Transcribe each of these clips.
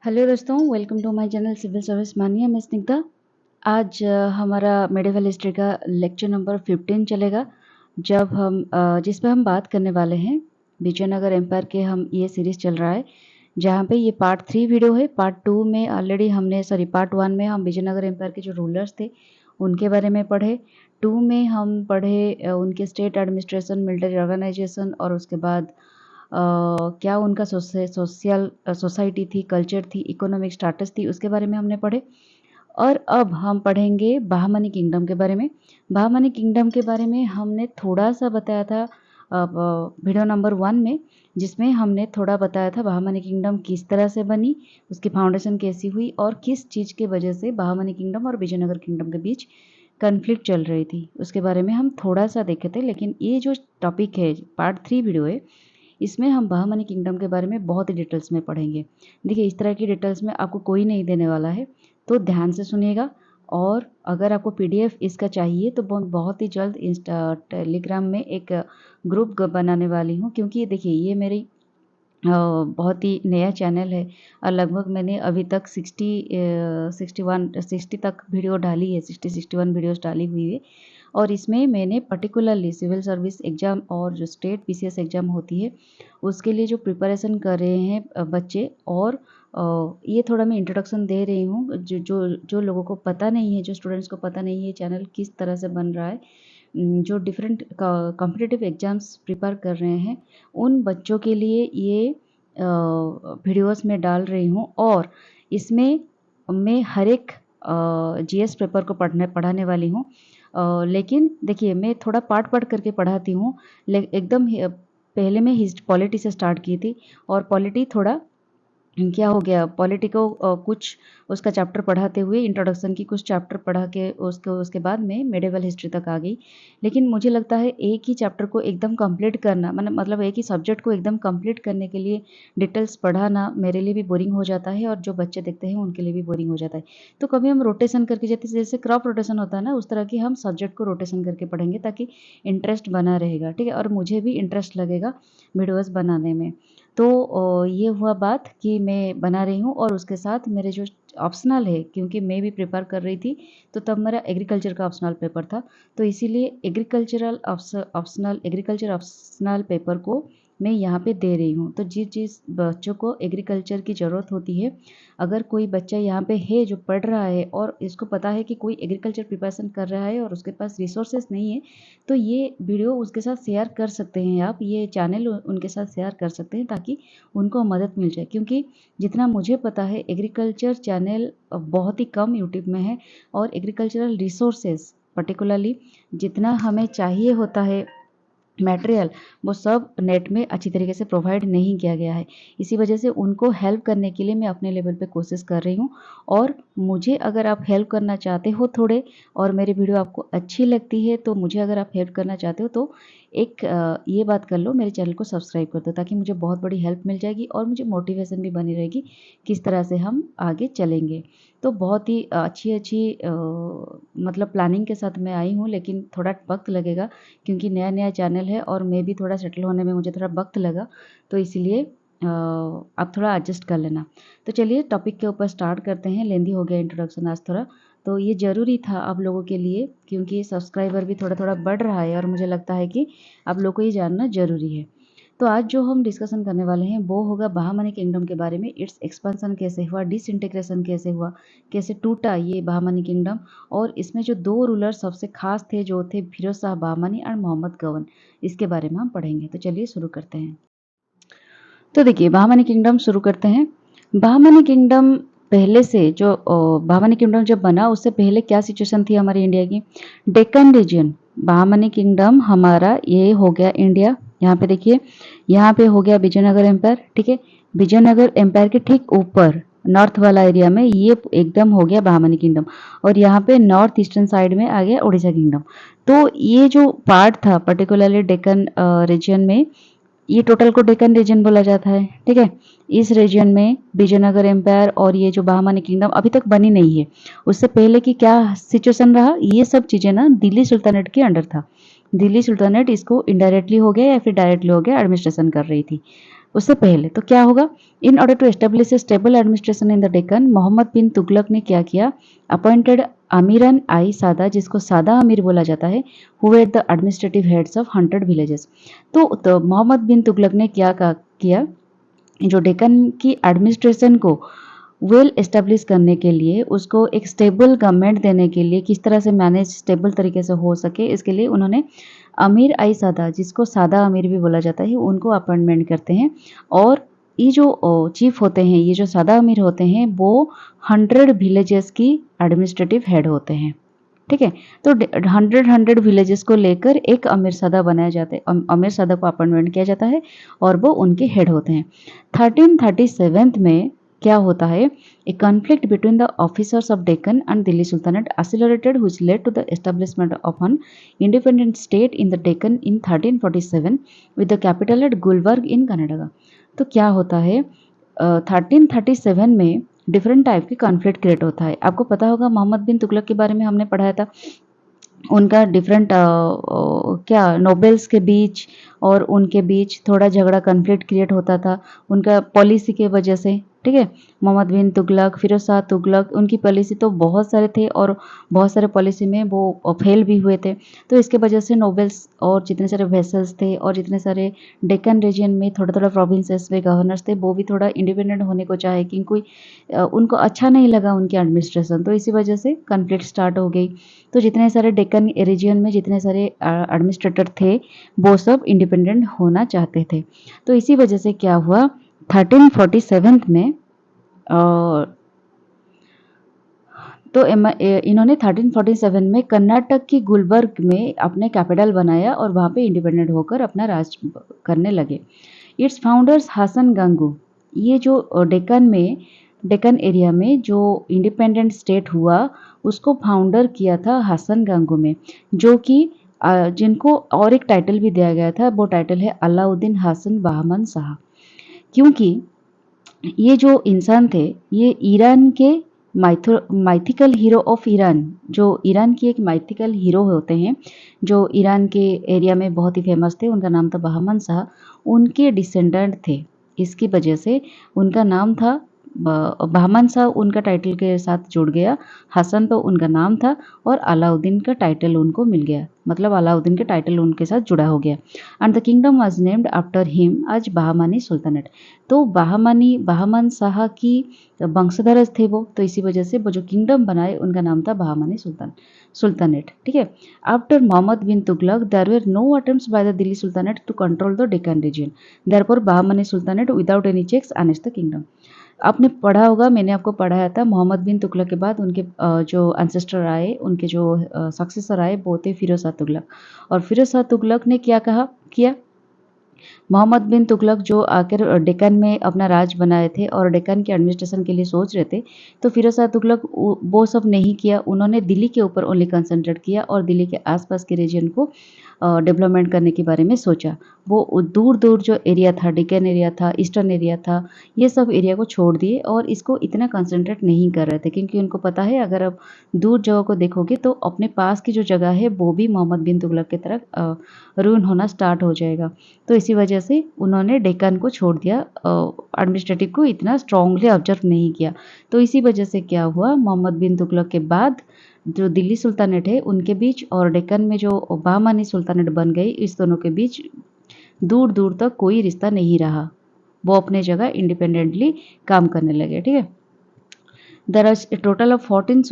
Hello दोस्तों, welcome to my channel civil service mania. मैं स्निग्धा। आज हमारा मेडिवल हिस्ट्री का लेक्चर नंबर 15 चलेगा, जिस पे हम बात करने वाले हैं विजयनगर एम्पायर के। हम ये सीरीज चल रहा है जहाँ पे ये पार्ट 3 वीडियो है। पार्ट 2 में ऑलरेडी पार्ट 1 में हम विजयनगर एम्पायर के जो रूलर्स थे उनके बारे में पढ़े। 2 में हम पढ़े उनके स्टेट एडमिनिस्ट्रेशन, मिलिट्री ऑर्गेनाइजेशन और उसके बाद क्या उनका सोशल सोसाइटी थी, कल्चर थी, इकोनॉमिक स्टेटस थी, उसके बारे में हमने पढ़े। और अब हम पढ़ेंगे बहामनी किंगडम के बारे में। बहामनी किंगडम के बारे में हमने थोड़ा सा बताया था वीडियो नंबर 1 में, जिसमें हमने थोड़ा बताया था बहामनी किंगडम किस तरह से बनी, उसकी फाउंडेशन कैसी हुई और किस चीज़ की वजह से बहामनी किंगडम और विजयनगर किंगडम के बीच कन्फ्लिक्ट चल रही थी, उसके बारे में हम थोड़ा सा देखे थे। लेकिन ये जो टॉपिक है, पार्ट 3 वीडियो है, इसमें हम बहामनी किंगडम के बारे में बहुत ही डिटेल्स में पढ़ेंगे। देखिए, इस तरह की डिटेल्स में आपको कोई नहीं देने वाला है, तो ध्यान से सुनिएगा। और अगर आपको पीडीएफ इसका चाहिए तो बहुत ही जल्द टेलीग्राम में एक ग्रुप बनाने वाली हूँ, क्योंकि देखिए ये मेरी बहुत ही नया चैनल है और लगभग मैंने अभी तक 60 तक वीडियो डाली है, 61 वीडियोस डाली हुई है। और इसमें मैंने पर्टिकुलरली सिविल सर्विस एग्ज़ाम और जो स्टेट पीसीएस एग्ज़ाम होती है उसके लिए जो प्रिपरेशन कर रहे हैं बच्चे, और ये थोड़ा मैं इंट्रोडक्शन दे रही हूँ जो जो जो लोगों को पता नहीं है, जो स्टूडेंट्स को पता नहीं है चैनल किस तरह से बन रहा है, जो डिफरेंट कॉम्पिटिटिव एग्ज़ाम्स प्रिपेयर कर रहे हैं उन बच्चों के लिए ये वीडियोस में डाल रही हूँ। और इसमें मैं हर एक जीएस पेपर को पढ़ाने वाली हूँ। लेकिन देखिए, मैं थोड़ा पार्ट करके पढ़ाती हूँ। पहले मैं पॉलिटी से स्टार्ट की थी, और पॉलिटी थोड़ा क्या हो गया, पॉलिटी को कुछ उसका चैप्टर पढ़ाते हुए इंट्रोडक्शन की कुछ चैप्टर पढ़ा के उसके बाद में मेडिवल हिस्ट्री तक आ गई। लेकिन मुझे लगता है एक ही चैप्टर को एकदम कंप्लीट करना, मतलब एक ही सब्जेक्ट को एकदम कंप्लीट करने के लिए डिटेल्स पढ़ाना मेरे लिए भी बोरिंग हो जाता है, और जो बच्चे देखते हैं उनके लिए भी बोरिंग हो जाता है। तो कभी हम रोटेशन करके, जैसे क्रॉप रोटेशन होता है ना, उस तरह की हम सब्जेक्ट को रोटेशन करके पढ़ेंगे ताकि इंटरेस्ट बना रहेगा, ठीक है, और मुझे भी इंटरेस्ट लगेगा वीडियोज़ बनाने में। तो ये हुआ बात कि मैं बना रही हूँ, और उसके साथ मेरे जो ऑप्शनल है, क्योंकि मैं भी प्रिपेयर कर रही थी तो तब मेरा एग्रीकल्चर का ऑप्शनल पेपर था, तो इसीलिए एग्रीकल्चर ऑप्शनल पेपर को मैं यहाँ पे दे रही हूँ। तो जिस जिस बच्चों को एग्रीकल्चर की ज़रूरत होती है, अगर कोई बच्चा यहाँ पे है जो पढ़ रहा है और इसको पता है कि कोई एग्रीकल्चर प्रिपरेशन कर रहा है और उसके पास रिसोर्सेज नहीं है, तो ये वीडियो उसके साथ शेयर कर सकते हैं आप, ये चैनल उनके साथ शेयर कर सकते हैं ताकि उनको मदद मिल जाए। क्योंकि जितना मुझे पता है एग्रीकल्चर चैनल बहुत ही कम यूट्यूब में है, और एग्रीकल्चरल रिसोर्सेज पर्टिकुलरली जितना हमें चाहिए होता है मटेरियल, वो सब नेट में अच्छी तरीके से प्रोवाइड नहीं किया गया है। इसी वजह से उनको हेल्प करने के लिए मैं अपने लेवल पे कोशिश कर रही हूँ। और मुझे अगर आप हेल्प करना चाहते हो थोड़े, और मेरी वीडियो आपको अच्छी लगती है, तो मुझे अगर आप हेल्प करना चाहते हो तो ये बात कर लो, मेरे चैनल को सब्सक्राइब कर दो, ताकि मुझे बहुत बड़ी हेल्प मिल जाएगी और मुझे मोटिवेशन भी बनी रहेगी किस तरह से हम आगे चलेंगे। तो बहुत ही अच्छी मतलब प्लानिंग के साथ मैं आई हूँ, लेकिन थोड़ा वक्त लगेगा क्योंकि नया नया चैनल है और मैं भी थोड़ा सेटल होने में मुझे थोड़ा वक्त लगा, तो इसीलिए आप थोड़ा एडजस्ट कर लेना। तो चलिए टॉपिक के ऊपर स्टार्ट करते हैं। लेंदी हो गया इंट्रोडक्शन आज थोड़ा, तो ये ज़रूरी था आप लोगों के लिए, क्योंकि सब्सक्राइबर भी थोड़ा थोड़ा बढ़ रहा है और मुझे लगता है कि आप लोग को ये जानना ज़रूरी है। तो आज जो हम डिस्कशन करने वाले हैं वो होगा बहामनी किंगडम के बारे में। इट्स एक्सपेंशन कैसे हुआ, डिसइंटीग्रेशन कैसे हुआ, कैसे टूटा ये बहामनी किंगडम, और इसमें जो दो रूलर सबसे खास थे जो थे फिरोज शाह बहामनी और मोहम्मद गवन, इसके बारे में हम पढ़ेंगे। तो चलिए शुरू करते हैं। तो देखिए, बहामनी किंगडम शुरू करते हैं। बहामनी किंगडम पहले से जो बहामनी किंगडम जब बना उससे पहले क्या सिचुएशन थी हमारी इंडिया की, डेक्कन रीजन। बहामनी किंगडम हमारा ये हो गया इंडिया, यहाँ पे देखिए, यहाँ पे हो गया विजयनगर एम्पायर, ठीक है। विजयनगर एम्पायर के ठीक ऊपर नॉर्थ वाला एरिया में ये एकदम हो गया बहामनी किंगडम, और यहाँ पे नॉर्थ ईस्टर्न साइड में आ गया उड़ीसा किंगडम। तो ये जो पार्ट था पर्टिकुलरली डेक्कन रीजन में, ये टोटल को डेक्कन रीजन बोला जाता है, ठीक है। इस रीजन में विजयनगर एम्पायर और ये जो बहामनी किंगडम अभी तक बनी नहीं है। उससे पहले की क्या सिचुएशन रहा, ये सब चीजें ना दिल्ली सुल्तानेट के अंडर था। दिल्ली सुल्तानेट इसको इनडायरेक्टली हो गया या फिर डायरेक्टली हो गया एडमिनिस्ट्रेशन कर रही थी। उससे पहले तो क्या होगा, in order to establish a stable administration in the Deccan, Muhammad bin Tughlaq ने क्या किया, अपॉइंटेड अमीरन आई सादा, जिसको सादा अमीर बोला जाता है, who were the administrative heads of 100 villages. तो मोहम्मद बिन तुगलक ने क्या किया, जो डेक्कन की एडमिनिस्ट्रेशन को वेल एस्टेब्लिश करने के लिए, उसको एक स्टेबल गवर्नमेंट देने के लिए, किस तरह से मैनेज स्टेबल तरीके से हो सके, इसके लिए उन्होंने अमीर आई सादा, जिसको सादा अमीर भी बोला जाता है, उनको अपॉइंटमेंट करते हैं। और ये जो चीफ होते हैं, ये जो सादा अमीर होते हैं, वो 100 विलेजेस की एडमिनिस्ट्रेटिव हेड होते हैं। ठीक है, तो 100 विलेजेस को लेकर एक अमीर सादा बनाया जाता है, अमीर सादा को अपॉइंटमेंट किया जाता है और वो उनके हेड होते हैं। 1337 में क्या होता है, a conflict between the officers of Deccan and Delhi sultanate accelerated which led to the establishment of an independent state in the Deccan in 1347 with the capital at Gulbarga in Karnataka. तो क्या होता है, 1337 में डिफरेंट टाइप के कॉन्फ्लिक्ट क्रिएट होता है। आपको पता होगा मोहम्मद बिन तुगलक के बारे में हमने पढ़ाया था, उनका डिफरेंट क्या नोबेल्स के बीच और उनके बीच थोड़ा झगड़ा कॉन्फ्लिक्ट क्रिएट होता था उनका पॉलिसी के वजह से। ठीक है, मोहम्मद बिन तुगलक, फिरोज शाह तुगलक, उनकी पॉलिसी तो बहुत सारे थे और बहुत सारे पॉलिसी में वो फेल भी हुए थे। तो इसके वजह से नोबेल्स और जितने सारे वेसल्स थे और जितने सारे डेक्कन रीजन में थोड़ा थोड़ा प्रोविंसेस में गवर्नर्स थे, वो भी थोड़ा इंडिपेंडेंट होने को चाहे, क्योंकि उनको अच्छा नहीं लगा उनकी एडमिनिस्ट्रेशन, तो इसी वजह से कॉन्फ्लिक्ट स्टार्ट हो गई। तो जितने सारे डेक्कन रीजन में जितने सारे एडमिनिस्ट्रेटर थे, वो सब इंडिपेंडेंट होना चाहते थे। तो इसी वजह से क्या हुआ, 1347 में तो इन्होंने 1347 में कर्नाटक की गुलबर्ग में अपने कैपिटल बनाया और वहाँ पे इंडिपेंडेंट होकर अपना राज करने लगे। इट्स फाउंडर्स हसन गंगू, ये जो डेक्कन एरिया में जो इंडिपेंडेंट स्टेट हुआ, उसको फाउंडर किया था हसन गंगू में, जो कि जिनको और एक टाइटल भी दिया गया था, वो टाइटल है अलाउद्दीन हसन बहमन शाह। क्योंकि ये जो इंसान थे, ये ईरान के माइथिकल हीरो ऑफ ईरान, जो ईरान की एक माइथिकल हीरो होते हैं, जो ईरान के एरिया में बहुत ही फेमस थे, उनका नाम था बहमन शाह, उनके डिसेंडेंट थे। इसकी वजह से उनका नाम था बहमन शाह, उनका टाइटल के साथ जुड़ गया, हसन तो उनका नाम था और अलाउद्दीन का टाइटल उनको मिल गया, मतलब अलाउद्दीन के टाइटल उनके साथ जुड़ा हो गया। And the kingdom was named after him आज बहामनी सुल्तानेट। तो बहामन शाह की वंशधर थे वो, तो इसी वजह से वो जो किंगडम बनाए उनका नाम था बहामनी सुल्तानेट। ठीक है, after Mohammad bin Tughlaq there were no attempts by the Delhi sultanate to control the Deccan region, therefore Bahmani sultanate without any checks honest the kingdom. आपने पढ़ा होगा, मैंने आपको पढ़ाया था, मोहम्मद बिन तुगलक के बाद उनके जो एंसेस्टर आए, उनके जो सक्सेसर आए, वो थे फिरोज शाह तुगलक। और फिरोज शाह तुगलक ने क्या किया, मोहम्मद बिन तुगलक जो आकर डेक्कन में अपना राज बनाए थे और डेक्कन के एडमिनिस्ट्रेशन के लिए सोच रहे थे, तो फिरोज शाह तुगलक वो सब नहीं किया, उन्होंने दिल्ली के ऊपर ओनली कंसंट्रेट किया और दिल्ली के आसपास के रीजन को डेवलपमेंट करने के बारे में सोचा। वो दूर दूर जो एरिया था, डेक्कन एरिया था, ईस्टर्न एरिया था, ये सब एरिया को छोड़ दिए और इसको इतना कंसंट्रेट नहीं कर रहे थे, क्योंकि उनको पता है अगर आप दूर जगह को देखोगे तो अपने पास की जो जगह है वो भी मोहम्मद बिन तुगलक की तरफ रूइन होना स्टार्ट हो जाएगा। तो इसी वजह से उन्होंने डेक्कन को छोड़ दिया, एडमिनिस्ट्रेटिव को इतना स्ट्रांगली ऑब्जर्व नहीं किया। तो इसी वजह से क्या हुआ, मोहम्मद बिन तुगलक के बाद जो दिल्ली सुल्तानेट है उनके बीच और डेक्कन में जो बहामनी सुल्तानेट बन गई, इस दोनों के बीच दूर दूर तक कोई रिश्ता नहीं रहा, वो अपने जगह इंडिपेंडेंटली काम करने लगे। ठीक है, there are a total of 14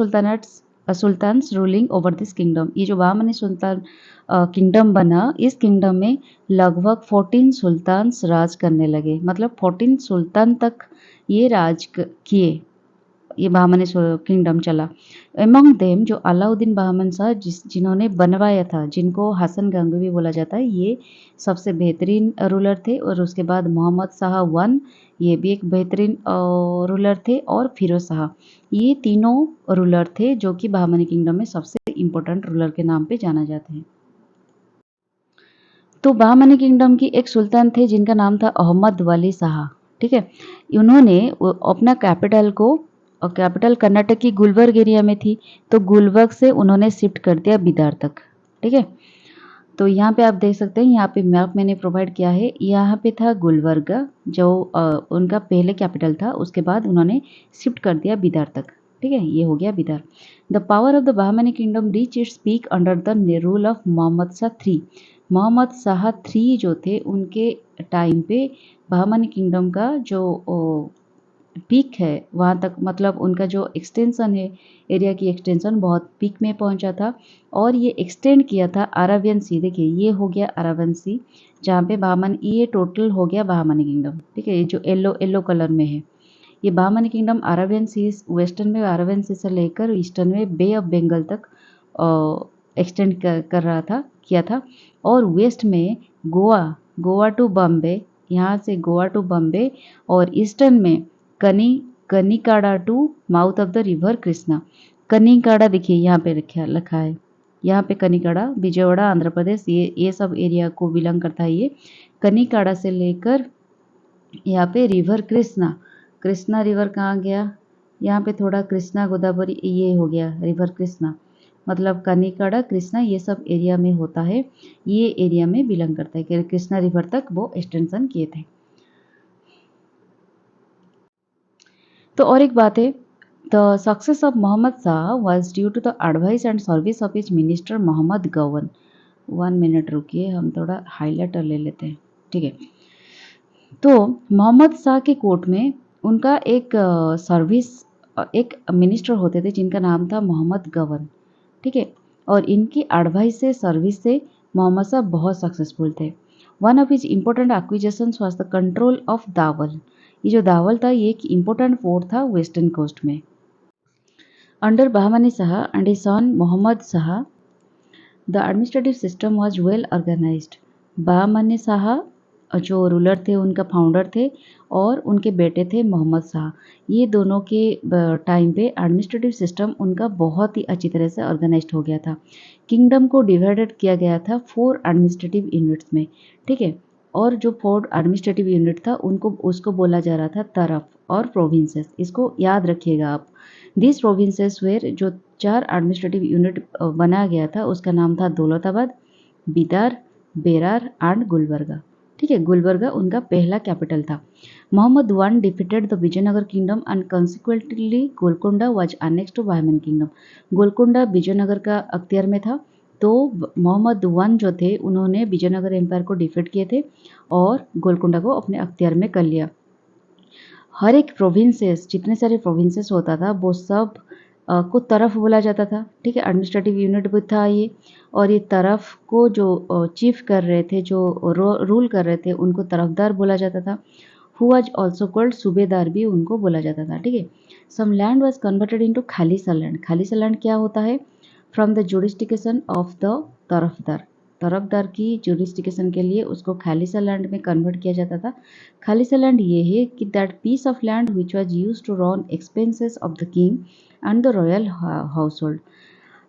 sultans ruling over this kingdom. ये जो बहामनी सुल्तान किंगडम बना, इस किंगडम में लगभग 14 सुल्तान्स राज करने लगे, मतलब 14 सुल्तान तक ये राज किए, ये बहामनी किंगडम चला। एमंग देम जो अलाउद्दीन बहामन शाह जिन्होंने बनवाया था, जिनको हसन गंगवी बोला जाता है, ये सबसे बेहतरीन रूलर थे। और उसके बाद मोहम्मद शाह वन, ये भी एक बेहतरीन रूलर थे, और फिरोज शाह, ये तीनों रूलर थे जो कि बहामनी किंगडम में सबसे इम्पोर्टेंट रूलर के नाम पे जाना जाते हैं। तो बहामनी किंगडम की एक सुल्तान थे जिनका नाम था अहमद वली शाह। ठीक है, उन्होंने अपना कैपिटल कर्नाटक की गुलबर्ग एरिया में थी, तो गुलबर्ग से उन्होंने शिफ्ट कर दिया बिदार तक। ठीक है, तो यहाँ पे आप देख सकते हैं, यहाँ पे मैप मैंने प्रोवाइड किया है। यहाँ पे था गुलबर्गा जो उनका पहले कैपिटल था, उसके बाद उन्होंने शिफ्ट कर दिया बिदार तक। ठीक है, ये हो गया Bidar. The power of the Bahmani kingdom reach its peak under the rule of Mohammad Shah three. Mohammad Shah three जो थे उनके टाइम पे बहामनी किंगडम का जो पीक है वहाँ तक, मतलब उनका जो एक्सटेंशन है, एरिया की एक्सटेंशन बहुत पीक में पहुँचा था और ये एक्सटेंड किया था अराबियन सी। देखिए ये हो गया अराबियन सी, जहाँ पे बहामन, ये टोटल हो गया बहामनी किंगडम। ठीक है, ये जो येलो येलो कलर में है ये बहामनी किंगडम अराबियन सी, वेस्टर्न में अराबियन सी से लेकर ईस्टर्न में बे ऑफ बंगाल तक एक्सटेंड कर रहा था, किया था। और वेस्ट में गोवा, गोवा टू बॉम्बे, यहाँ से गोवा टू बॉम्बे, और ईस्टर्न में Kanikada to mouth of the river Krishna. Kanikada देखिए यहाँ पे लिखा है, यहाँ पे कनिकाड़ा विजयवाड़ा आंध्र प्रदेश, ये सब एरिया को बिलोंग करता है। ये कनिकाड़ा से लेकर यहाँ पे रिवर कृष्णा, कृष्णा रिवर कहाँ गया, यहाँ पे थोड़ा कृष्णा गोदावरी ये हो गया रिवर कृष्णा, मतलब कनिकाड़ा कृष्णा ये सब एरिया में होता है, ये एरिया में बिलोंग करता है कि कृष्णा रिवर तक वो एक्सटेंशन किए थे। तो और एक बात है, the success of Mohammad Shah was due to the advice and service of his minister Mohammad Gawan. 1 minute रुकिए, हम थोड़ा हाईलाइटर ले लेते हैं। ठीक है, तो मोहम्मद शाह के कोर्ट में उनका एक सर्विस, एक मिनिस्टर होते थे जिनका नाम था मोहम्मद गवन। ठीक है, और इनकी एडवाइस से, सर्विस से मोहम्मद शाह बहुत सक्सेसफुल थे। One of his important acquisitions was the control of Dabhol. ये जो दावल था ये एक इम्पोर्टेंट फोर्ट था वेस्टर्न कोस्ट में। Under Bahmani Shah and his son Mohammad Shah the administrative system was well organised. Bahmani Shah जो रूलर थे, उनका फाउंडर थे, और उनके बेटे थे मोहम्मद शाह। ये दोनों के टाइम पे एडमिनिस्ट्रेटिव सिस्टम उनका बहुत ही अच्छी तरह से ऑर्गेनाइज्ड हो गया था। किंगडम को डिवाइडेड किया गया था 4 एडमिनिस्ट्रेटिव यूनिट्स में। ठीक है, और जो 4 एडमिनिस्ट्रेटिव यूनिट था उनको, उसको बोला जा रहा था तरफ और प्रोविंसेस। इसको याद रखिएगा आप। दिस प्रोविंसेस वेर, जो 4 एडमिनिस्ट्रेटिव यूनिट बनाया गया था उसका नाम था दौलताबाद, बिदार, बेरार एंड गुलबर्गा। ठीक है, गुलबर्गा उनका पहला कैपिटल था। Muhammad one defeated the Vijayanagar kingdom and consequently Golconda was annexed to Bahman kingdom. Golconda Vijayanagar का अख्तियार में था, तो मोहम्मद वन जो थे उन्होंने विजयनगर एम्पायर को डिफीट किए थे और गोलकोंडा को अपने अख्तियार में कर लिया। हर एक प्रोविंसेस, जितने सारे प्रोविंसेस होता था वो सब को तरफ बोला जाता था। ठीक है, एडमिनिस्ट्रेटिव यूनिट भी था ये, और ये तरफ को जो चीफ कर रहे थे, जो रूल कर रहे थे, उनको तरफदार बोला जाता था। हु वाज ऑल्सो कॉल्ड, सूबेदार भी उनको बोला जाता था। ठीक है, some land was converted into khalisa land. Khalisa land क्या होता है, from the jurisdiction of the tarafdar. तरफदार की जुरिस्डिक्शन के लिए उसको खालिसा लैंड में कन्वर्ट किया जाता था। खालिसा लैंड ये है कि that piece of land which was use to run expenses of the king and the royal household.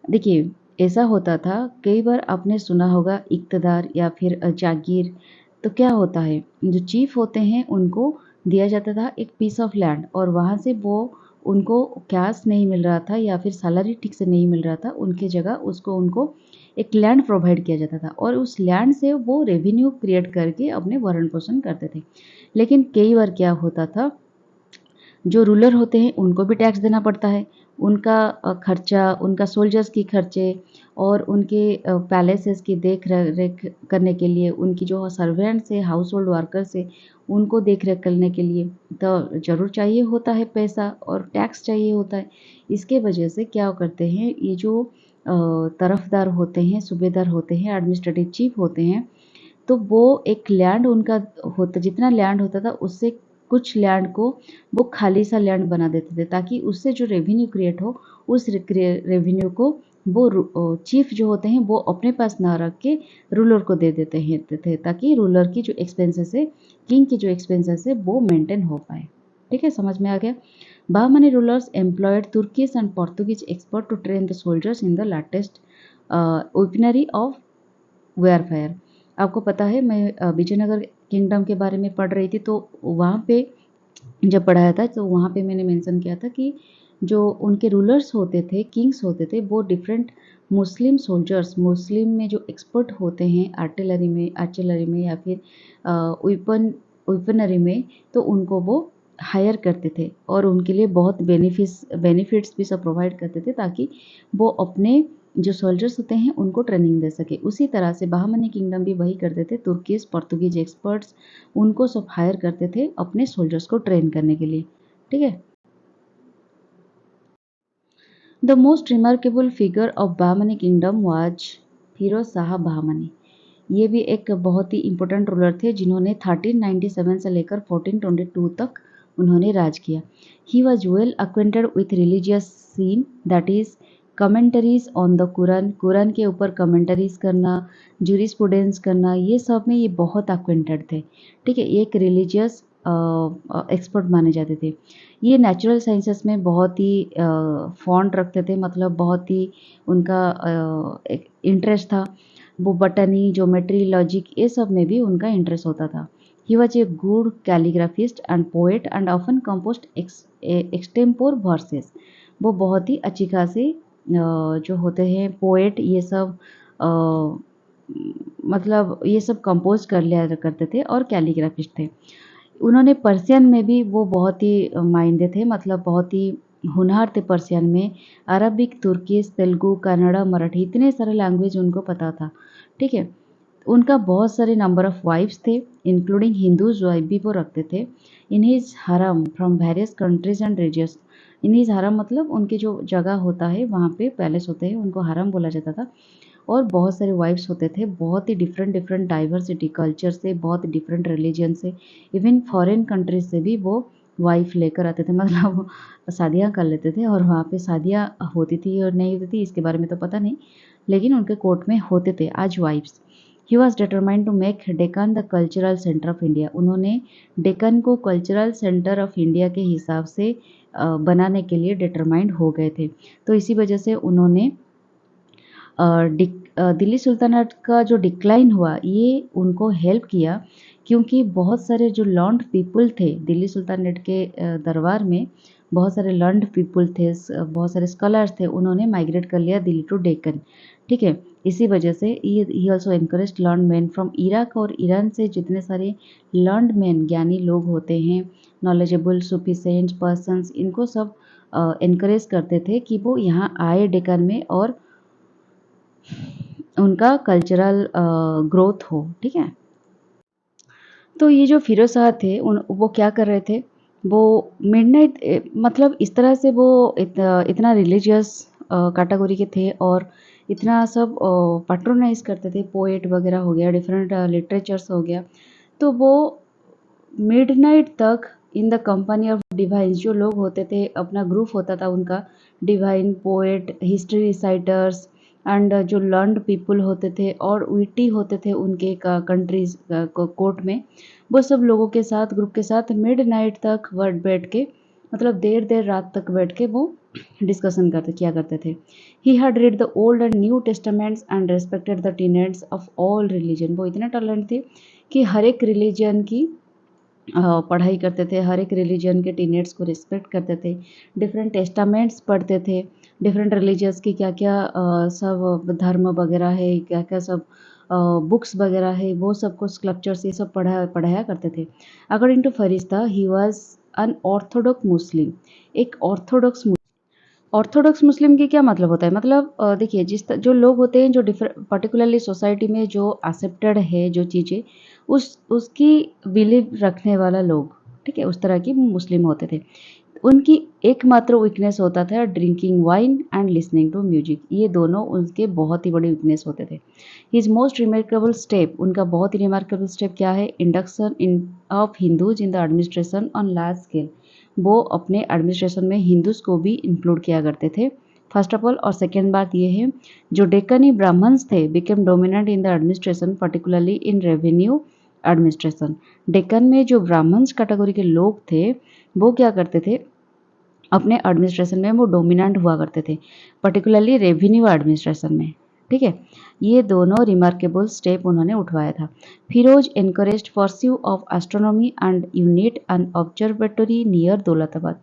देखिए, ऐसा होता था, कई बार आपने सुना होगा इक्तदार या फिर जागीर। तो क्या होता है, जो चीफ होते हैं उनको दिया जाता था एक पीस ऑफ लैंड, और वहाँ से वो, उनको कैश नहीं मिल रहा था या फिर सैलरी ठीक से नहीं मिल रहा था, उनकी जगह उसको, उनको एक लैंड प्रोवाइड किया जाता था, और उस लैंड से वो रेवेन्यू क्रिएट करके अपने भरण पोषण करते थे। लेकिन कई बार क्या होता था, जो रूलर होते हैं उनको भी टैक्स देना पड़ता है, उनका खर्चा, उनका सोल्जर्स की खर्चे, और उनके पैलेसेस की देख रेख करने के लिए, उनकी जो सर्वेंट्स है, हाउस होल्ड वर्कर्स है, उनको देख रेख करने के लिए तो ज़रूर चाहिए होता है पैसा, और टैक्स चाहिए होता है। इसके वजह से क्या करते हैं, ये जो तरफदार होते हैं, सूबेदार होते हैं, एडमिनिस्ट्रेटिव चीफ होते हैं, तो वो एक लैंड उनका होता, जितना लैंड होता था उससे कुछ लैंड को वो खाली सा लैंड बना देते थे, ताकि उससे जो रेवेन्यू क्रिएट हो, उस रेवेन्यू को वो चीफ जो होते हैं वो अपने पास ना रख के रूलर को दे देते हैं थे, ताकि रूलर की जो एक्सपेंसेस है, किंग की जो एक्सपेंसेस है, वो मेंटेन हो पाए। ठीक है, समझ में आ गया। Bahmani rulers employed Turkish and Portuguese experts to train the soldiers in the latest weaponry of warfare। आपको पता है, मैं विजयनगर किंगडम के बारे में पढ़ रही थी, तो वहाँ पे जब पढ़ाया था तो वहाँ पे मैंने मेंशन किया था कि जो उनके रूलर्स होते थे, किंग्स होते थे, वो डिफरेंट मुस्लिम सोल्जर्स, मुस्लिम में जो एक्सपर्ट होते हैं आर्टिलरी में या फिर वेपनरी में, तो उनको वो हायर करते थे और उनके लिए बहुत बेनिफिट्स भी सब प्रोवाइड करते थे, ताकि वो अपने जो सोल्जर्स होते हैं उनको ट्रेनिंग दे सके। उसी तरह से बहामनी किंगडम भी वही करते थे। तुर्किश पोर्तुगीज एक्सपर्ट्स उनको सब हायर करते थे अपने सोल्जर्स को ट्रेन करने के लिए। ठीक है। The most remarkable figure of Bahmani kingdom was Firoz Shah Bahmani. ये भी एक बहुत ही इंपॉर्टेंट रूलर थे जिन्होंने 1397 से लेकर 1422 तक उन्होंने राज किया। He was well acquainted with religious science, that is commentaries on the Quran, Quran के ऊपर कमेंटरीज करना, जूरिस्प्रूडेंस करना, ये सब में ये बहुत अक्वेंटेड थे। ठीक है, ये एक रिलीजियस एक्सपर्ट माने जाते थे। ये नेचुरल साइंसेस में बहुत ही फॉन्ट रखते थे, मतलब बहुत ही उनका इंटरेस्ट था। वो बटनी, ज्योमेट्री, लॉजिक, ये सब में भी उनका इंटरेस्ट होता था। He was a good calligraphist and poet and often composed extempore verses. वो बहुत ही अच्छी खासी जो होते हैं पोएट, ये सब मतलब ये सब कंपोज कर लिया करते थे और कैलीग्राफिस्ट थे। उन्होंने पर्शियन में भी वो बहुत ही माहिर थे, मतलब बहुत ही होनहार थे पर्शियन में। अरबिक, तुर्किश, तेलुगु, कन्नड़ा, मराठी, इतने सारे लैंग्वेज उनको पता था। ठीक है। उनका बहुत सारे नंबर ऑफ वाइफ्स थे, इंक्लूडिंग हिंदूज वाइफ भी वो रखते थे। In his harem from various countries and regions. In his harem मतलब उनकी जो जगह होता है वहाँ पे पैलेस होते हैं, उनको हरम बोला जाता था। और बहुत सारे वाइफ्स होते थे, बहुत ही डिफरेंट डिफरेंट डाइवर्सिटी कल्चर से, बहुत डिफरेंट रिलीजन से, इवन फॉरेन कंट्रीज से भी वो वाइफ लेकर आते थे, मतलब शादियाँ कर लेते थे। और वहाँ पे शादियाँ होती थी और नहीं होती थी इसके बारे में तो पता नहीं, लेकिन उनके कोर्ट में होते थे as wives. He was determined to make Deccan the cultural centre of India. उन्होंने डेक्कन को कल्चरल सेंटर ऑफ इंडिया के हिसाब से बनाने के लिए डिटरमाइंड हो गए थे। तो इसी वजह से उन्होंने दिल्ली सुल्तानेट का जो डिक्लाइन हुआ ये उनको हेल्प किया, क्योंकि बहुत सारे जो लर्न्ड पीपल थे दिल्ली सुल्तानेट के दरबार में, बहुत सारे लर्न्ड पीपल थे, बहुत सारे स्कॉलर्स थे, उन्होंने माइग्रेट कर लिया दिल्ली टू डेक्कन। ठीक है। इसी वजह से he also encourage learn man from Iraq और ईरान से, जितने सारे लर्नड मैन ज्ञानी लोग होते हैं, नॉलेजेबल सुफिसेंट पर्सन्स, इनको सब एनकरेज करते थे कि वो यहाँ आए डेक्कन में और उनका कल्चरल ग्रोथ हो। ठीक है। तो ये जो फिरोज शाह थे वो क्या कर रहे थे, वो मिडनाइट मतलब इस तरह से वो इतना रिलीजियस कैटेगरी के थे और इतना सब पैट्रोनाइज करते थे, पोएट वगैरह हो गया, डिफरेंट लिटरेचर्स हो गया। तो वो मिडनाइट तक in the company of divine's, जो लोग होते थे अपना ग्रुप होता था उनका, डिवाइन, पोएट, हिस्ट्री रिसाइटर्स एंड जो लर्नड पीपल होते थे और विटी होते थे उनके कंट्रीज कोर्ट में, वो सब लोगों के साथ, ग्रुप के साथ मिडनाइट तक वर्ड बैठ के, मतलब देर देर रात तक बैठ के वो डिस्कशन किया करते थे। He had read the old and new testaments and respected the tenets of all religion. वो इतने टैलेंट थे कि हर एक रिलीजन की पढ़ाई करते थे, हर एक रिलीजन के टीनेट्स को रिस्पेक्ट करते थे, डिफरेंट टेस्टामेंट्स पढ़ते थे, डिफरेंट रिलीजियस की क्या क्या सब धर्म वगैरह है, क्या क्या सब बुक्स वगैरह है, वो सबको स्क्रिप्चर्स ये सब पढ़ाया करते थे। According to Firishta he was an Orthodox मुस्लिम। एक ऑर्थोडॉक्स मुस्लिम की क्या मतलब होता है, मतलब देखिए जो लोग होते हैं, जो पर्टिकुलरली सोसाइटी में जो एक्सेप्टेड है जो चीज़ें, उसकी बिलीव रखने वाला लोग, ठीक है, उस तरह की मुस्लिम होते थे। उनकी एकमात्र वीकनेस होता था drinking wine and listening to music. ये दोनों उनके बहुत ही बड़े वीकनेस होते थे। हिज मोस्ट रिमार्केबल स्टेप, उनका बहुत ही रिमार्केबल स्टेप क्या है, induction in of Hindus in the administration on large scale. वो अपने एडमिनिस्ट्रेशन में हिंदूज को भी इंक्लूड किया करते थे, फर्स्ट ऑफ ऑल। और सेकेंड बात ये है, जो डेक्कनी ब्राह्मण्स थे became dominant in the administration, particularly in revenue administration. Deccan में जो ब्राह्मण्स कैटेगरी के लोग थे वो क्या करते थे, अपने एडमिनिस्ट्रेशन में वो डोमिनेंट हुआ करते थे, पर्टिकुलरली रेवेन्यू एडमिनिस्ट्रेशन में। ठीक है। ये दोनों रिमार्केबल स्टेप उन्होंने उठवाया था। Firoz encouraged pursue of astronomy and unit an observatory near Daulatabad.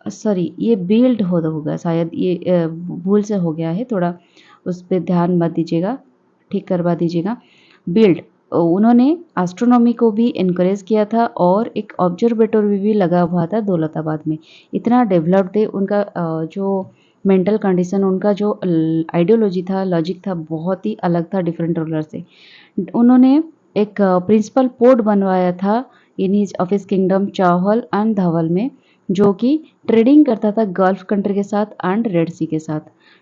Sorry, ये बिल्ड होगा शायद, ये भूल से हो गया है थोड़ा, उस पे ध्यान मत दीजिएगा, ठीक करवा दीजिएगा। बिल्ड, उन्होंने एस्ट्रोनॉमी को भी इनकरेज किया था और एक ऑब्जर्वेटरी भी लगा हुआ था दौलताबाद में। इतना डेवलप्ड थे, उनका जो मेंटल कंडीशन, उनका जो आइडियोलॉजी था, लॉजिक था, बहुत ही अलग था डिफरेंट रूलर से। उन्होंने एक प्रिंसिपल पोर्ट बनवाया था in his office kingdom Chaul and Dabhol में, जो कि ट्रेडिंग करता था गल्फ कंट्री के साथ एंड रेड सी के साथ।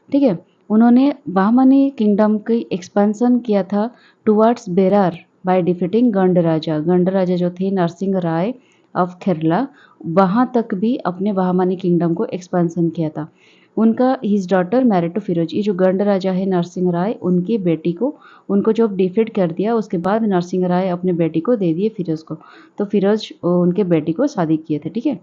ठीक है, उन्होंने बहमनी किंगडम की एक्सपेंशन किया था टुवर्ड्स बेरार बाय डिफीटिंग गंड राजा। गंड राजा जो थे नरसिंह राय ऑफ केरला, वहाँ तक भी अपने बहमनी किंगडम को एक्सपेंशन किया था। उनका his daughter married to Firoz, ये जो गंड राजा है नरसिंह राय, उनकी बेटी को, उनको जब डिफीट कर दिया उसके बाद नरसिंह राय अपने बेटी को दे दिए फिरोज को, तो फिरोज उनके बेटी को शादी किए थे। ठीक है,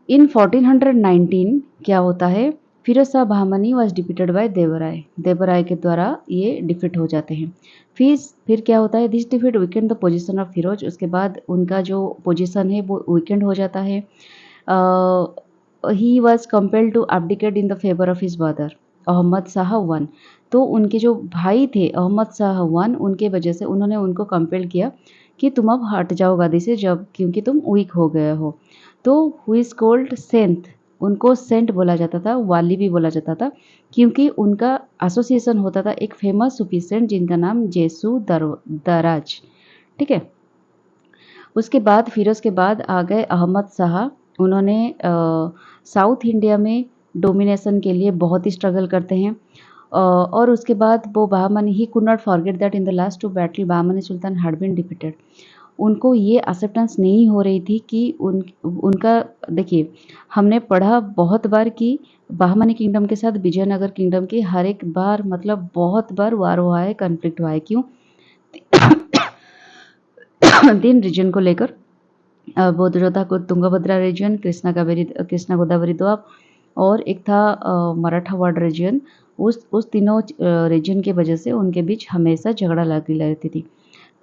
इन 1419 क्या होता है, Firoz Shah Bahmani was defeated by Devaraya, Devaraya के द्वारा ये डिफीट हो जाते हैं। फिर क्या होता है, this defeat weakened the position of Firoz, उसके बाद उनका जो पोजीशन है वो वीकेंड हो जाता है। He was compelled to abdicate in the favour of his brother Ahmad Shah one, तो उनके जो भाई थे अहमद शाह वन, उनके वजह से उन्होंने उनको कंपेल किया कि तुम अब हट जाओ गद्दी से, जब क्योंकि तुम वीक हो गए हो। तो हु इज कोल्ड सेंट, उनको सेंट बोला जाता था, वाली भी बोला जाता था, क्योंकि उनका एसोसिएशन होता था एक फेमस सूफी सेंट जिनका नाम जेसु दराज। ठीक है, उसके बाद फिरोज के बाद आ गए अहमद शाह। उन्होंने साउथ इंडिया में डोमिनेशन के लिए बहुत ही स्ट्रगल करते हैं, और उसके बाद वो Bahmani, he could not forget that in the last two battle Bahmani sultan had been defeated. उनको ये एक्सेप्टेंस नहीं हो रही थी कि उनका, देखिए हमने पढ़ा बहुत बार कि बहमनी किंगडम के साथ विजयनगर किंगडम के हर एक बार, मतलब बहुत बार वार हुआ है, कन्फ्लिक्ट हुआ है। क्यों? तीन रीजन को लेकर, वो जो था तुंगभद्रा रीजन, कृष्णा गोदावरी दोआब, और एक था मराठावाड़ रीजन। उस तीनों रीजन के वजह से उनके बीच हमेशा झगड़ा लगी रहती थी।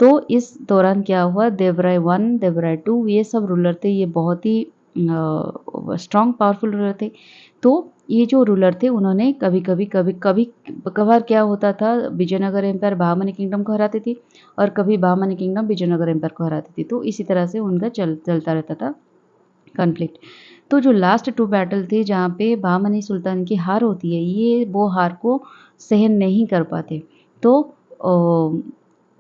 तो इस दौरान क्या हुआ, देवराय वन, देवराय टू, ये सब रूलर थे, ये बहुत ही स्ट्रॉन्ग पावरफुल रूलर थे। तो ये जो रूलर थे उन्होंने कभी कभार क्या होता था, विजयनगर एम्पायर बहमनी किंगडम को हराती थी और कभी बहमनी किंगडम विजयनगर एम्पायर को हराती थी। तो इसी तरह से उनका चलता रहता था कॉन्फ्लिक्ट। तो जो लास्ट टू बैटल थे जहाँ पे बहमनी सुल्तान की हार होती है, ये वो हार को सहन नहीं कर पाते। तो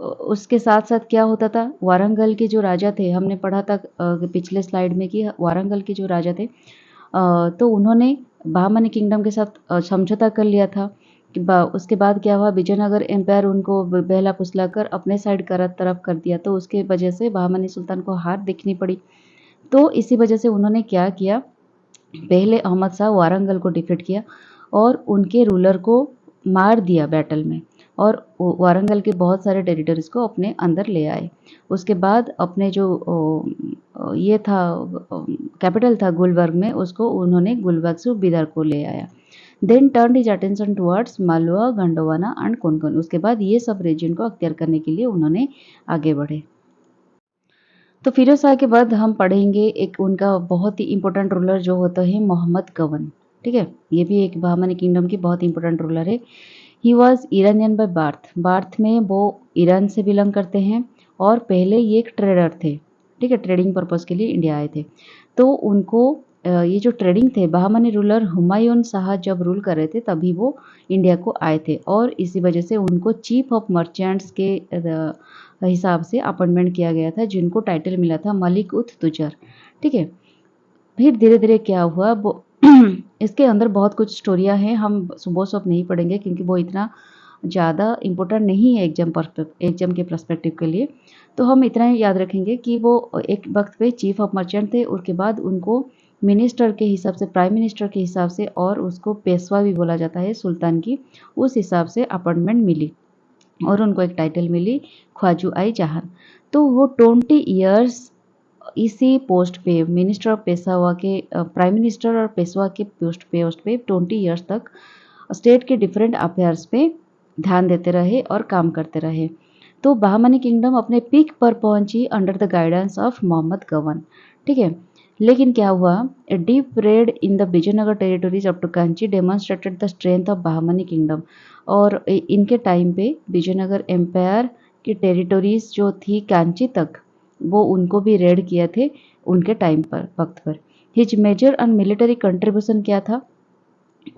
उसके साथ साथ क्या होता था, वारंगल के जो राजा थे, हमने पढ़ा था पिछले स्लाइड में कि वारंगल के जो राजा थे, तो उन्होंने बहमनी किंगडम के साथ समझौता कर लिया था कि उसके बाद क्या हुआ, विजयनगर एम्पायर उनको बहला फुसला कर अपने साइड तरफ कर दिया। तो उसके वजह से बहमनी सुल्तान को हार दिखनी पड़ी। तो इसी वजह से उन्होंने क्या किया, पहले अहमद शाह वारंगल को डिफीट किया और उनके रूलर को मार दिया बैटल में, और वारंगल के बहुत सारे टेरिटरीज को अपने अंदर ले आए। उसके बाद अपने जो ये था कैपिटल था गुलबर्ग में, उसको उन्होंने गुलबर्ग से बिदर को ले आया। Then turn his attention towards Malwa, Gondwana and Konkan. उसके बाद ये सब रीजन को अख्तियार करने के लिए उन्होंने आगे बढ़े। तो फिरोज शाह के बाद हम पढ़ेंगे एक उनका बहुत ही इंपॉर्टेंट रूलर जो होता है मोहम्मद गवन। ठीक है, ये भी एक बहमनी किंगडम की बहुत इंपॉर्टेंट रूलर है। He was Iranian by birth, birth में वो ईरान से बिलोंग करते हैं और पहले ये एक ट्रेडर थे। ठीक है, ट्रेडिंग पर्पज़ के लिए इंडिया आए थे। तो उनको ये जो ट्रेडिंग थे, बहमनी रूलर हुमायूं शाह जब रूल कर रहे थे तभी वो इंडिया को आए थे, और इसी वजह से उनको चीफ ऑफ मर्चेंट्स के हिसाब से अपॉइंटमेंट किया गया था, जिनको टाइटल मिला था मलिक उत तुजार। ठीक है, फिर धीरे धीरे क्या हुआ, वो इसके अंदर बहुत कुछ स्टोरियाँ हैं, हम वो सब नहीं पढ़ेंगे क्योंकि वो इतना ज़्यादा इम्पोर्टेंट नहीं है एग्जाम के पर्सपेक्टिव के लिए। तो हम इतना ही याद रखेंगे कि वो एक वक्त पे चीफ ऑफ मर्चेंट थे, उसके बाद उनको मिनिस्टर के हिसाब से, प्राइम मिनिस्टर के हिसाब से, और उसको पेशवा भी बोला जाता है सुल्तान की, उस हिसाब से अपॉइंटमेंट मिली और उनको एक टाइटल मिली ख्वाजू आई जहान। तो वो 20 ईयर्स इसी पोस्ट पे, मिनिस्टर ऑफ पेशवा के, प्राइम मिनिस्टर और पेशवा के पोस्ट पे 20 ईयर्स तक स्टेट के डिफरेंट अफेयर्स पे ध्यान देते रहे और काम करते रहे। तो बहमनी किंगडम अपने पीक पर पहुंची under the guidance of Mohammad Gawan. ठीक है, लेकिन क्या हुआ, a deep raid in the Vijayanagar territories up to Kanchi demonstrated the strength of Bahmani kingdom. और इनके टाइम पे विजयनगर एम्पायर की टेरिटरीज जो थी कांची तक, वो उनको भी रेड किए थे उनके टाइम पर, वक्त पर। His major and military contribution क्या था,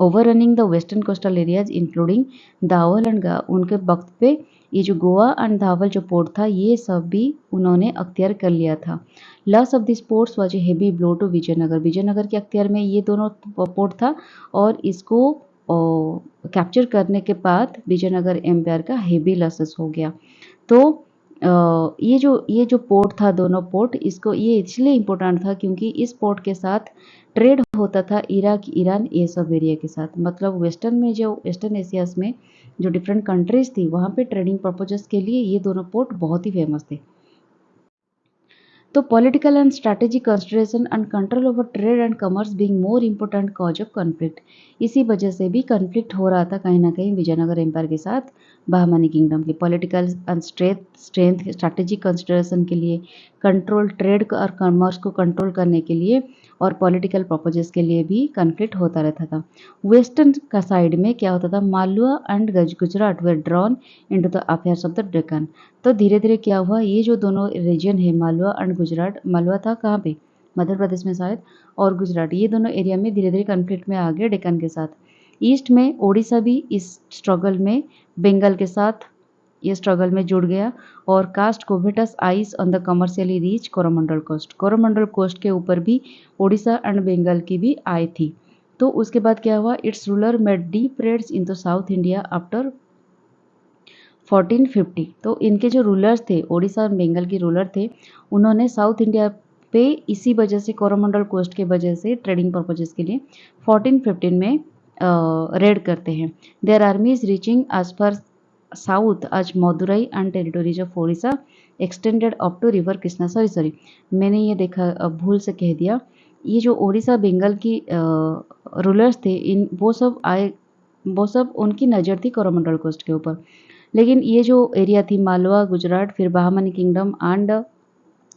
overrunning the western coastal areas including Dabhol and उनके वक्त पे ये जो गोवा एंड दावल जो पोर्ट था ये सब भी उन्होंने अख्तियार कर लिया था। Loss of this ports was a heavy blow to Vijayanagar. Vijayanagar के अख्तियार में ये दोनों पोर्ट था और इसको कैप्चर करने के बाद विजयनगर एम्पायर का हेवी लॉसेस हो गया। तो ये जो पोर्ट था, दोनों पोर्ट, इसको ये इसलिए इम्पोर्टेंट था क्योंकि इस पोर्ट के साथ ट्रेड होता था इराक, ईरान, ये सब एरिया के साथ। मतलब वेस्टर्न एशियाज में जो डिफरेंट कंट्रीज थी वहाँ पे ट्रेडिंग पर्पजेस के लिए ये दोनों पोर्ट बहुत ही फेमस थे। तो political and strategic consideration and control over trade and commerce being more important cause of conflict. इसी वजह से भी कॉन्फ्लिक्ट हो रहा था कहीं ना कहीं विजयनगर एम्पायर के साथ बहमनी किंगडम के। Political and strength strategic consideration के लिए, कंट्रोल ट्रेड और कॉमर्स को कंट्रोल करने के लिए और पॉलिटिकल पर्पजेस के लिए भी कॉन्फ्लिक्ट होता रहता था। वेस्टर्न का साइड में क्या होता था, Malwa and Gujarat were drawn into the affairs of the Deccan. तो धीरे धीरे क्या हुआ, ये जो दोनों रीजन है मालवा एंड गुजरात, मालवा था कहाँ पे, मध्य प्रदेश में शायद, और गुजरात, ये दोनों एरिया में धीरे धीरे कॉन्फ्लिक्ट में आ गए डेक्कन के साथ। ईस्ट में ओडिशा भी इस स्ट्रगल में बंगाल के साथ ये स्ट्रगल में जुड़ गया और cast covetous eyes on the commercially rich Coromandel coast. Coromandel coast के ऊपर भी ओडिशा एंड बंगाल की भी आई थी। तो उसके बाद क्या हुआ, its ruler made deep raids in to south India after 1450। तो इनके जो रूलर्स थे, ओडिशा और बंगाल के रूलर थे, उन्होंने साउथ इंडिया पे इसी वजह से कोरोमंडल कोस्ट के वजह से ट्रेडिंग पर्पजेस के लिए 1415 में रेड करते हैं। Their armies reaching as far south as Madurai and territories of Odisha extended up to river Krishna. Sorry मैंने ये देखा, भूल से कह दिया। ये जो ओडिशा बंगाल की रूलर्स थे, इन वो सब उनकी नज़र थी कोरोमंडल कोस्ट के ऊपर। लेकिन ये जो एरिया थी मालवा, गुजरात, फिर Bahmani kingdom and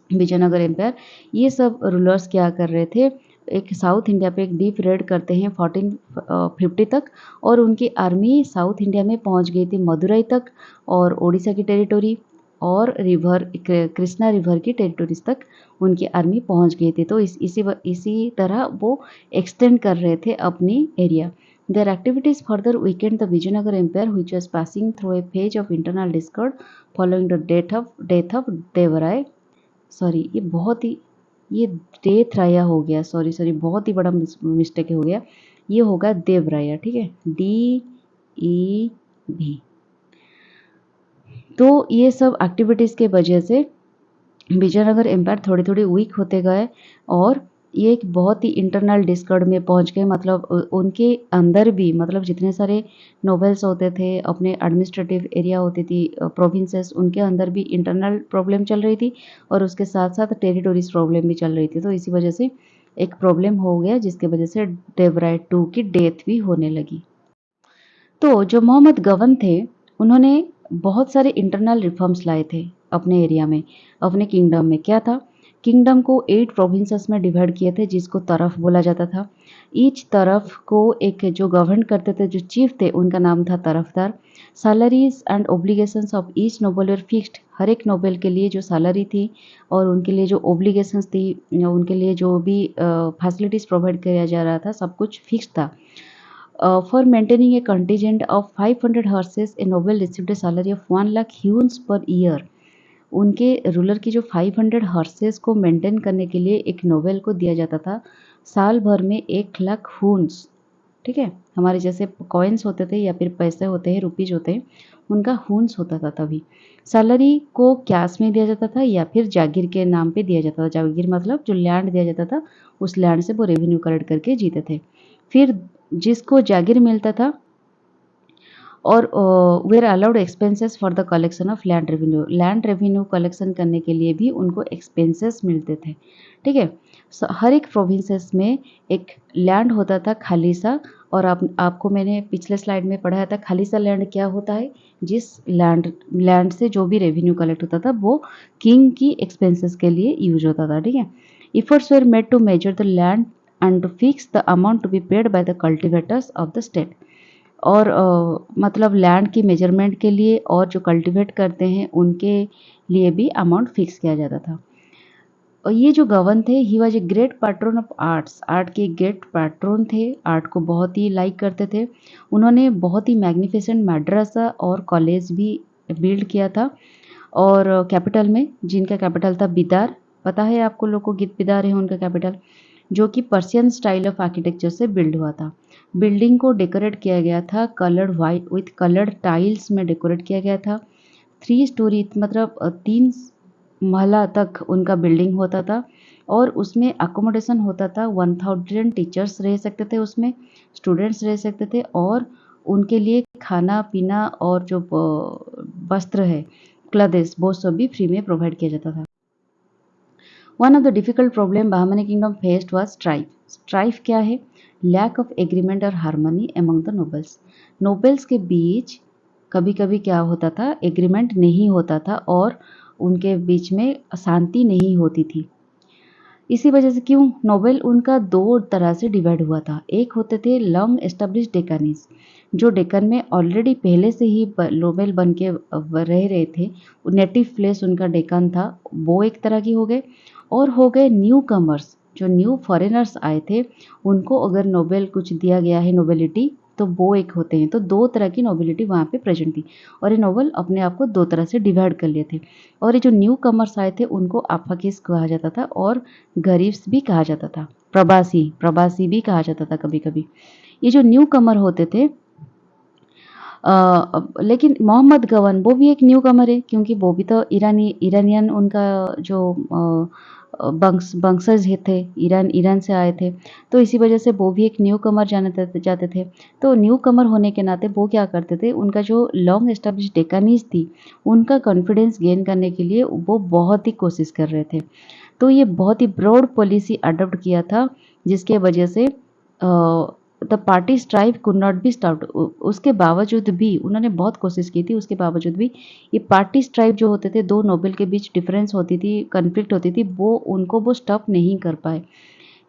Vijayanagar empire, ये सब रूलर्स क्या कर रहे थे, एक साउथ इंडिया पे एक डीप रेड करते हैं 1450 तक, और उनकी आर्मी साउथ इंडिया में पहुंच गई थी मदुरई तक और ओडिशा की टेरिटरी और कृष्णा रिवर की टेरिटरीज तक उनकी आर्मी पहुंच गई थी। तो इसी तरह वो एक्सटेंड कर रहे थे अपनी area. Their activities further weakened the Vijayanagar Empire, which was passing through a phase of internal discord following the death of Devarai। Sorry ये डेथ राया हो गया, सॉरी बहुत ही बड़ा मिस्टेक हो गया, ये होगा देवराया, ठीक है, DEV। तो ये सब एक्टिविटीज़ के वजह से विजयनगर एम्पायर थोड़े थोड़े वीक होते गए और ये एक बहुत ही इंटरनल डिस्कॉर्ड में पहुंच गए। मतलब उनके अंदर भी, मतलब जितने सारे नोवेल्स होते थे, अपने एडमिनिस्ट्रेटिव एरिया होती थी, प्रोविंसेस, उनके अंदर भी इंटरनल प्रॉब्लम चल रही थी और उसके साथ साथ टेरिटोरीज प्रॉब्लम भी चल रही थी। तो इसी वजह से एक प्रॉब्लम हो गया जिसके वजह से देवराय टू की डेथ भी होने लगी। तो जो मोहम्मद गवन थे, उन्होंने बहुत सारे इंटरनल रिफॉर्म्स लाए थे अपने एरिया में, अपने किंगडम में। क्या था, किंगडम को 8 प्रोविंसेस में डिवाइड किए थे जिसको तरफ बोला जाता था। ईच तरफ को एक जो गवर्न करते थे, जो चीफ थे, उनका नाम था tarafdar. Salaries and obligations of each noble were fixed. हर एक नोबल के लिए जो सैलरी थी और उनके लिए जो ओब्लिगेशंस थी, उनके लिए जो भी फैसिलिटीज़ प्रोवाइड किया जा रहा था, सब कुछ फिक्स था। For maintaining a contingent of 500 horses, a noble received a salary of 1 lakh huns per year। उनके रूलर की जो 500 हॉर्सेस को मेंटेन करने के लिए एक नोवेल को दिया जाता था साल भर में 1 लाख हून्स, ठीक है, हमारे जैसे कॉइन्स होते थे या फिर पैसे होते हैं, रुपीज होते हैं, उनका हून्स होता था तभी। सैलरी को कैश में दिया जाता था या फिर जागीर के नाम पे दिया जाता था। जागीर मतलब जो लैंड दिया जाता था, उस लैंड से वो रेवेन्यू कलेक्ट करके जीते थे। फिर जिसको जागीर मिलता था और were allowed expenses for the collection of land revenue. Land revenue collection करने के लिए भी उनको एक्सपेंसेस मिलते थे, ठीक है। हर एक प्रोविंसेस में एक लैंड होता था खाली सा, और आपको मैंने पिछले स्लाइड में पढ़ाया था खाली सा लैंड क्या होता है, जिस लैंड से जो भी रेवेन्यू कलेक्ट होता था वो किंग की एक्सपेंसेस के लिए यूज होता था, ठीक है। Efforts were made to measure the land and to fix the amount to be paid by the cultivators of the state. और मतलब लैंड की मेजरमेंट के लिए और जो कल्टीवेट करते हैं उनके लिए भी अमाउंट फिक्स किया जाता था। और ये जो गवर्न थे, ही was a great pattern of arts, art के ग्रेट पैट्रन थे, आर्ट को बहुत ही लाइक करते थे। उन्होंने बहुत ही मैग्निफिसेंट मद्रासा और कॉलेज भी बिल्ड किया था, और कैपिटल में, जिनका कैपिटल था बिदार, पता है आपको लोग को, बिदार है उनका कैपिटल, जो कि पर्शियन स्टाइल ऑफ आर्किटेक्चर से बिल्ड हुआ था। बिल्डिंग को डेकोरेट किया गया था coloured white with coloured tiles में डेकोरेट किया गया था। 3 स्टोरी मतलब 3 महला तक उनका बिल्डिंग होता था, और उसमें अकोमोडेशन होता था। 1000 टीचर्स रह सकते थे उसमें, स्टूडेंट्स रह सकते थे, और उनके लिए खाना पीना और जो वस्त्र है, क्लॉथेस, वो सब भी फ्री में प्रोवाइड किया जाता था। One of the difficult problem Bahmani kingdom faced was strife. Strife क्या है? लैक ऑफ एग्रीमेंट और harmony among the nobles. Nobles के बीच कभी कभी क्या होता था, एग्रीमेंट नहीं होता था और उनके बीच में शांति नहीं होती थी। इसी वजह से, क्यों? नोबेल उनका 2 तरह से डिवाइड हुआ था। एक होते थे लॉन्ग एस्टेब्लिश डेकानीज, जो डेक्कन में ऑलरेडी पहले से ही नोबेल बन के रह रहे थे, नेटिव प्लेस उनका डेक्कन था, वो एक तरह की हो गए। और हो गए न्यू कमर्स, जो न्यू फॉरेनर्स आए थे, उनको अगर नोबेल कुछ दिया गया है, नोबेलिटी, तो वो एक होते हैं। तो 2 तरह की नोबेलिटी वहाँ पे प्रेजेंट थी, और ये नोबेल अपने आप को 2 तरह से डिवाइड कर लिए थे। और ये जो न्यू कमर्स आए थे उनको आफाकिस कहा जाता था, और गरीब्स भी कहा जाता था, प्रवासी प्रवासी भी कहा जाता था कभी कभी। ये जो न्यू कमर होते थे, लेकिन मोहम्मद गवन वो भी एक न्यू कमर है, क्योंकि वो भी तो ईरानियन उनका जो वंशज थे, ईरान से आए थे, तो इसी वजह से वो भी एक न्यू कमर जाते थे। तो न्यू कमर होने के नाते वो क्या करते थे, उनका जो लॉन्ग एस्टेब्लिश डेकानीज थी, उनका कॉन्फिडेंस गेन करने के लिए वो बहुत ही कोशिश कर रहे थे। तो ये बहुत ही ब्रॉड पॉलिसी अडॉप्ट किया था, जिसके वजह से the party strike could not be stopped. उसके बावजूद भी उन्होंने बहुत कोशिश की थी, उसके बावजूद भी ये पार्टी स्ट्राइक जो होते थे, 2 नोबेल के बीच डिफरेंस होती थी, कन्फ्लिक्ट होती थी, वो स्टॉप नहीं कर पाए।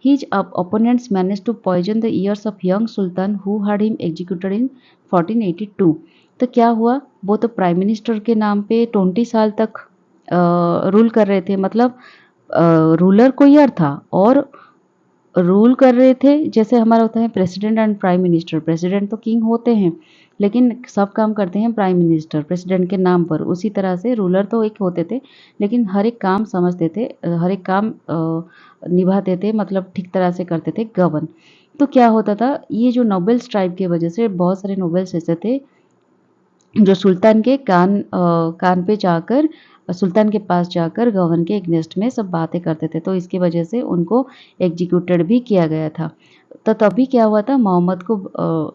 His opponents managed to poison the ears of young sultan who had him executed in 1482। तो क्या हुआ, वो तो प्राइम मिनिस्टर के नाम पे 20 साल तक रूल कर रहे थे, मतलब रूलर कोई और था, और रूल कर रहे थे। जैसे हमारा होता है president and prime minister, president तो किंग होते हैं, लेकिन सब काम करते हैं प्राइम मिनिस्टर प्रेसिडेंट के नाम पर। उसी तरह से रूलर तो एक होते थे, लेकिन हर एक काम समझते थे, हर एक काम निभाते थे, मतलब ठीक तरह से करते थे गवर्न। तो क्या होता था, ये जो नोबेल स्ट्राइक की वजह से बहुत सारे नोबेल्स ऐसे थे जो सुल्तान के कान पे जाकर, सुल्तान के पास जाकर गवर्न के अगेंस्ट में सब बातें करते थे। तो इसकी वजह से उनको एग्जीक्यूटेड भी किया गया था। तो तभी क्या हुआ था, मोहम्मद को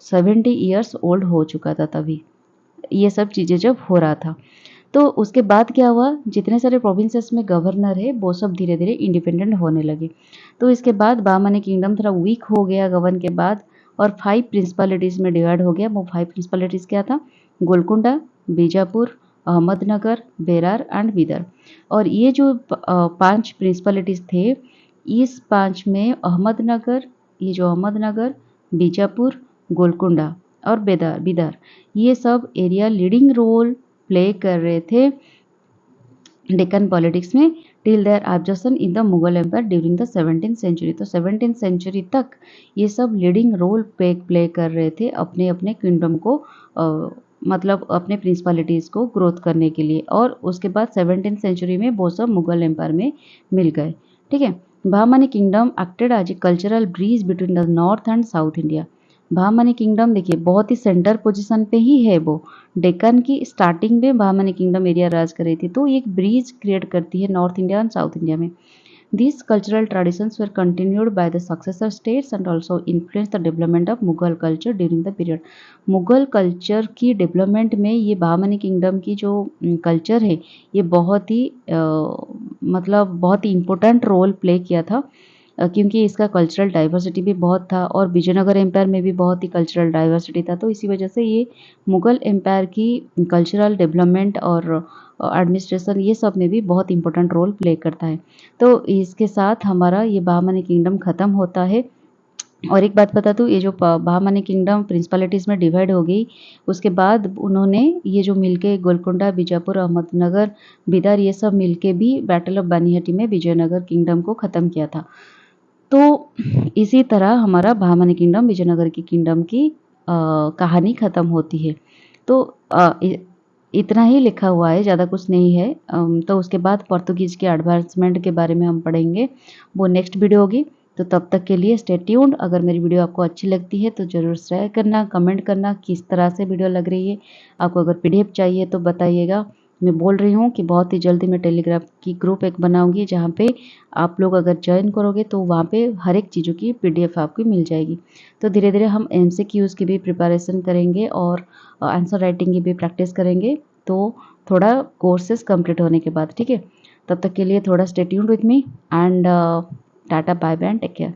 70 ईयर्स ओल्ड हो चुका था तभी, ये सब चीज़ें जब हो रहा था। तो उसके बाद क्या हुआ, जितने सारे प्रोविंसेस में गवर्नर है वो सब धीरे धीरे इंडिपेंडेंट होने लगे। तो इसके बाद बामनी किंगडम थोड़ा वीक हो गया गवर्न के बाद, और 5 प्रिंसिपलिटीज़ में डिवाइड हो गया। वो 5 प्रिंसिपलिटीज़ क्या था, गोलकुंडा, बीजापुर, अहमदनगर, बेरार एंड बीदर। और ये जो 5 प्रिंसिपलिटीज़ थे, इस 5 में अहमदनगर, ये जो अहमदनगर, बीजापुर, गोलकुंडा और बीदर, ये सब एरिया लीडिंग रोल प्ले कर रहे थे डेक्कन पॉलिटिक्स में, till their absorption in the Mughal empire during the 17th century. तो 17th सेंचुरी तक ये सब लीडिंग रोल प्ले कर रहे थे अपने अपने किंगडम को, मतलब अपने प्रिंसिपलिटीज़ को ग्रोथ करने के लिए। और उसके बाद 17th सेंचुरी में वो सब मुगल एम्पायर में मिल गए। ठीक है। Bahmani kingdom acted as a cultural bridge between the north and south India. Bahmani kingdom देखिए बहुत ही सेंटर पोजीशन पे ही है वो, डेक्कन की स्टार्टिंग में बहमनी किंगडम एरिया राज कर रही थी, तो एक ब्रिज क्रिएट करती है north India and south India में। These cultural traditions were continued by the successor states and also influenced the development of Mughal culture during the period। Mughal culture की डेवलपमेंट में ये बहमनी किंगडम की जो कल्चर है, ये बहुत ही मतलब बहुत ही इम्पोर्टेंट रोल प्ले किया था क्योंकि इसका कल्चरल डाइवर्सिटी भी बहुत था और विजयनगर एम्पायर में भी बहुत ही कल्चरल डाइवर्सिटी था, तो इसी वजह से ये मुग़ल एम्पायर की कल्चरल डेवलपमेंट और एडमिनिस्ट्रेशन ये सब में भी बहुत इंपॉर्टेंट रोल प्ले करता है। तो इसके साथ हमारा ये बहामनी किंगडम ख़त्म होता है। और एक बात बता दूँ, ये जो बहामनी किंगडम प्रिंसिपैलिटीज़ में डिवाइड हो गई, उसके बाद उन्होंने ये जो मिलके गोलकोंडा, बीजापुर, अहमदनगर, बीदर ये सब मिलके भी बैटल ऑफ बानीहट्टी में विजयनगर किंगडम को ख़त्म किया था। तो इसी तरह हमारा बहामनी किंगडम विजयनगर की किंगडम की कहानी ख़त्म होती है। तो इतना ही लिखा हुआ है, ज़्यादा कुछ नहीं है। तो उसके बाद पोर्तुगीज़ के एडवांसमेंट के बारे में हम पढ़ेंगे, वो नेक्स्ट वीडियो होगी। तो तब तक के लिए स्टे ट्यून्ड। अगर मेरी वीडियो आपको अच्छी लगती है तो ज़रूर शेयर करना, कमेंट करना किस तरह से वीडियो लग रही है। आपको अगर पीडीएफ चाहिए तो बताइएगा। मैं बोल रही हूँ कि बहुत ही जल्दी मैं टेलीग्राम की ग्रुप एक बनाऊंगी, जहाँ पे आप लोग अगर ज्वाइन करोगे तो वहाँ पे हर एक चीज़ों की पीडीएफ आपको मिल जाएगी। तो धीरे धीरे हम एमसीक्यूज़ की भी प्रिपरेशन करेंगे और आंसर राइटिंग की भी प्रैक्टिस करेंगे, तो थोड़ा कोर्सेज कंप्लीट होने के बाद, ठीक है। तब तक के लिए थोड़ा stay tuned with me and tata bye bye and take care.